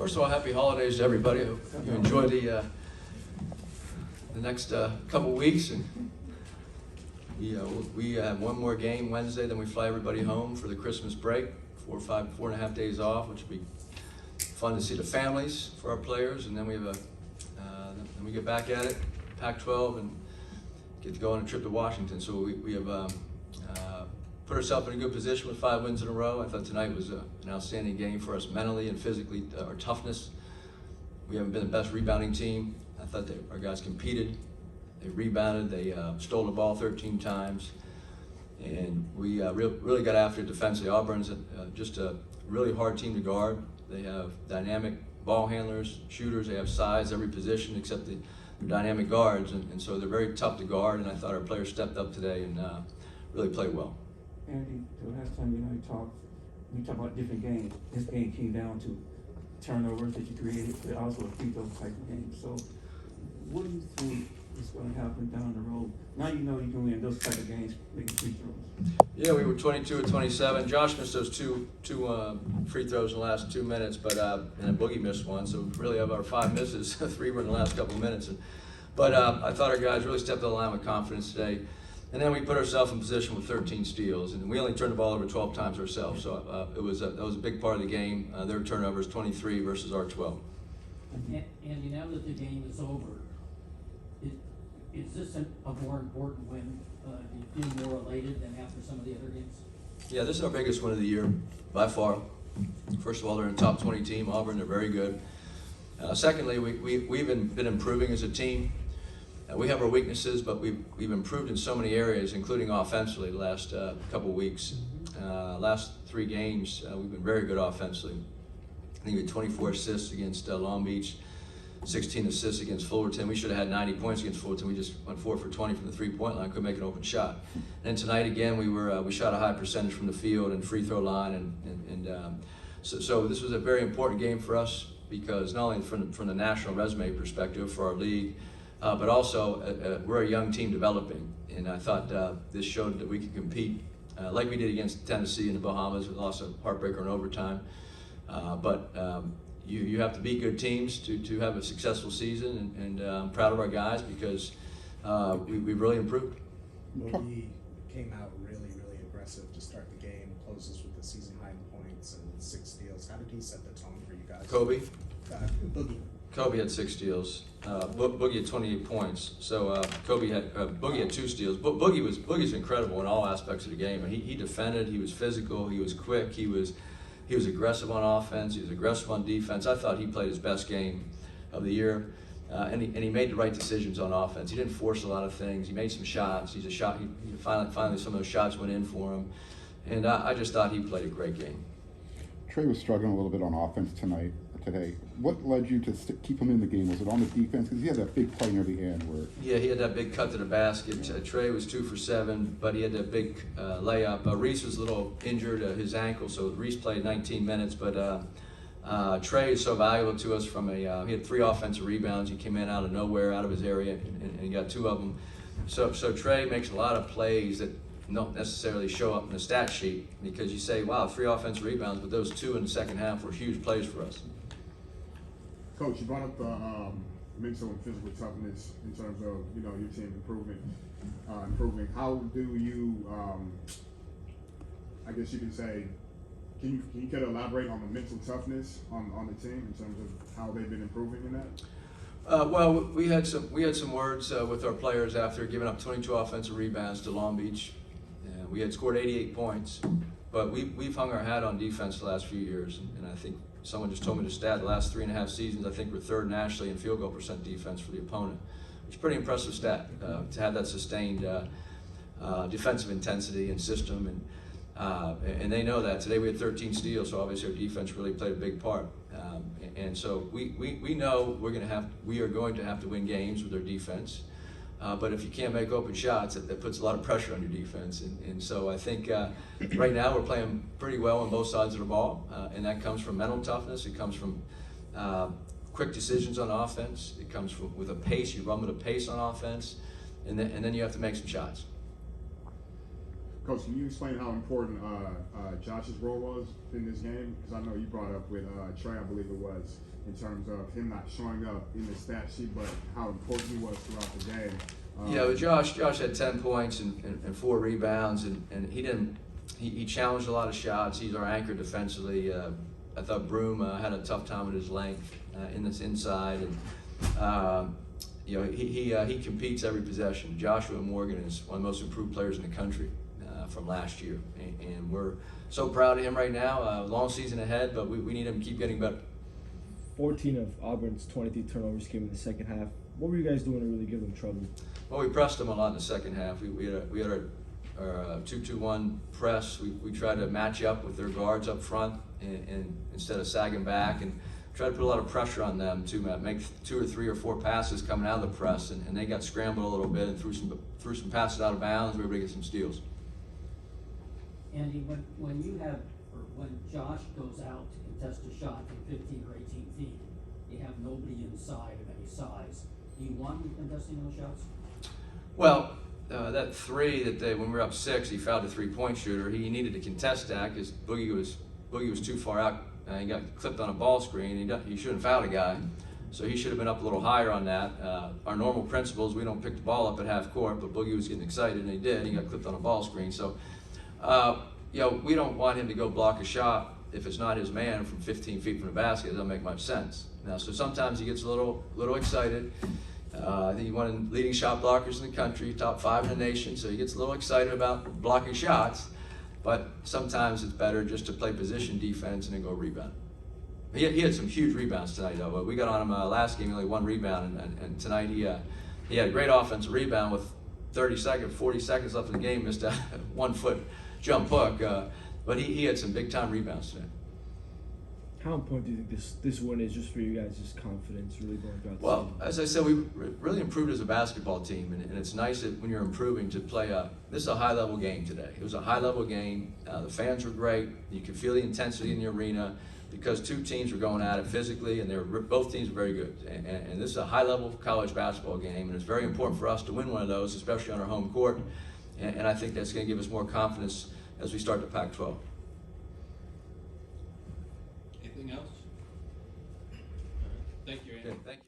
First of all, happy holidays to everybody. I hope you enjoy the next couple weeks. And we have one more game Wednesday, then we fly everybody home for the Christmas break. 4.5 days off, which will be fun to see the families for our players. And then we have then we get back at it, Pac-12, and get to go on a trip to Washington. So we have put ourselves in a good position with 5 wins in a row. I thought tonight was an outstanding game for us mentally and physically. Our toughness. We haven't been the best rebounding team. I thought our guys competed. They rebounded. They stole the ball 13 times. And we really got after it defensively. Auburn's just a really hard team to guard. They have dynamic ball handlers, shooters. They have size every position except the dynamic guards. And so they're very tough to guard. And I thought our players stepped up today and really played well. Andy, the last time we talked about different games. This game came down to turnovers that you created, but also a free throw type of game. So what do you think is going to happen down the road? Now you know you can win those type of games making free throws. Yeah, we were 22 of 27. Josh missed those two free throws in the last 2 minutes, but and then Boogie missed one. So really, of our 5 misses, 3 were in the last couple of minutes. But I thought our guys really stepped on the line with confidence today. And then we put ourselves in position with 13 steals, and we only turned the ball over 12 times ourselves. So that was a big part of the game. Their turnovers 23 versus our 12. Andy, now that the game is over, is this a more important win? Do you feel more elated than after some of the other games? Yeah, this is our biggest win of the year by far. First of all, they're a top 20 team. Auburn, they're very good. Secondly, we've been improving as a team. We have our weaknesses, but we've improved in so many areas, including offensively the last couple weeks. Last 3 games, we've been very good offensively. I think we had 24 assists against Long Beach, 16 assists against Fullerton. We should have had 90 points against Fullerton. We just went 4 for 20 from the 3-point line, couldn't make an open shot. And tonight again, we shot a high percentage from the field and free throw line, so this was a very important game for us because not only from the national resume perspective for our league, but also we're a young team developing, and I thought this showed that we could compete like we did against Tennessee in the Bahamas. We lost a heartbreaker in overtime, but you have to beat good teams to have a successful season, and I'm proud of our guys because we've really improved. Boogie came out really aggressive to start the game, closes with the season high in points and 6 steals. How did he set the tone for you guys? Kobe? Boogie. Kobe had 6 steals. Boogie had 28 points. So Boogie had 2 steals. Boogie's incredible in all aspects of the game. And he defended. He was physical. He was quick. He was aggressive on offense. He was aggressive on defense. I thought he played his best game of the year, and he made the right decisions on offense. He didn't force a lot of things. He made some shots. He finally some of those shots went in for him, and I just thought he played a great game. Trey was struggling a little bit on offense today. What led you to keep him in the game? Was it on the defense? Because he had that big play near the end where... Yeah, he had that big cut to the basket. Trey was 2 for 7, but he had that big layup. Reese was a little injured his ankle, so Reese played 19 minutes. But Trey is so valuable to us from he had 3 offensive rebounds. He came in out of nowhere, out of his area, and he got 2 of them. So Trey makes a lot of plays that don't necessarily show up in the stat sheet because you say, wow, 3 offensive rebounds, but those 2 in the second half were huge plays for us. Coach, you brought up the mental and physical toughness in terms of your team improving. How do you, I guess you can say, can you kind of elaborate on the mental toughness on the team in terms of how they've been improving in that? Well, we had some words with our players after giving up 22 offensive rebounds to Long Beach. We had scored 88 points, but we've hung our hat on defense the last few years, and I think someone just told me the stat, the last 3.5 seasons, I think we're 3rd nationally in field goal percent defense for the opponent. It's a pretty impressive stat to have that sustained defensive intensity and system, and they know that. Today we had 13 steals, so obviously our defense really played a big part. And so we know we are going to have to win games with our defense. But if you can't make open shots, that puts a lot of pressure on your defense. And so I think right now we're playing pretty well on both sides of the ball, and that comes from mental toughness. It comes from quick decisions on offense. It comes with a pace. You run with a pace on offense, and then you have to make some shots. Coach, can you explain how important Josh's role was in this game? Because I know you brought up with Trey, I believe it was, in terms of him not showing up in the stat sheet, but how important he was throughout the game. Yeah, well, Josh had 10 points and 4 rebounds, and he challenged a lot of shots. He's our anchor defensively. I thought Broom had a tough time with his length in this inside, and he competes every possession. Joshua Morgan is one of the most improved players in the country from last year, and we're so proud of him right now. Long season ahead, but we need him to keep getting better. 14 of Auburn's 23 turnovers came in the second half. What were you guys doing to really give them trouble? Well, we pressed them a lot in the second half. We had our 2-2-1 press. We tried to match up with their guards up front, and instead of sagging back, and try to put a lot of pressure on them to make 2 or 3 or 4 passes coming out of the press, and they got scrambled a little bit and threw some passes out of bounds. We were able to get some steals. Andy, when Josh goes out to contest a shot from 15 or 18 feet, you have nobody inside of any size. Do you want him contesting those shots? Well, that 3 when we were up 6, he fouled a 3-point shooter. He needed to contest that because Boogie was too far out. He got clipped on a ball screen. He shouldn't foul a guy, so he should have been up a little higher on that. Our normal principle is we don't pick the ball up at half court, but Boogie was getting excited, and he did. He got clipped on a ball screen. So, we don't want him to go block a shot if it's not his man from 15 feet from the basket. It doesn't make much sense. Now, so sometimes he gets a little excited. I think he's one of the leading shot blockers in the country, top 5 in the nation, so he gets a little excited about blocking shots. But sometimes it's better just to play position defense and then go rebound. He had some huge rebounds tonight, though. We got on him last game, only 1 rebound, and tonight he had a great offensive rebound with 40 seconds left in the game, missed a 1-foot jump hook. But he had some big-time rebounds today. How important do you think this win is just for you guys, just confidence really going throughout the Well, season? as I said, we really improved as a basketball team, and it's nice that when you're improving to play this is a high-level game today. It was a high-level game. The fans were great. You could feel the intensity in the arena because 2 teams were going at it physically, and both teams were very good. And this is a high-level college basketball game, and it's very important for us to win one of those, especially on our home court. And I think that's going to give us more confidence as we start the Pac-12. Anything else? Thank you, Andy. Okay, thank you.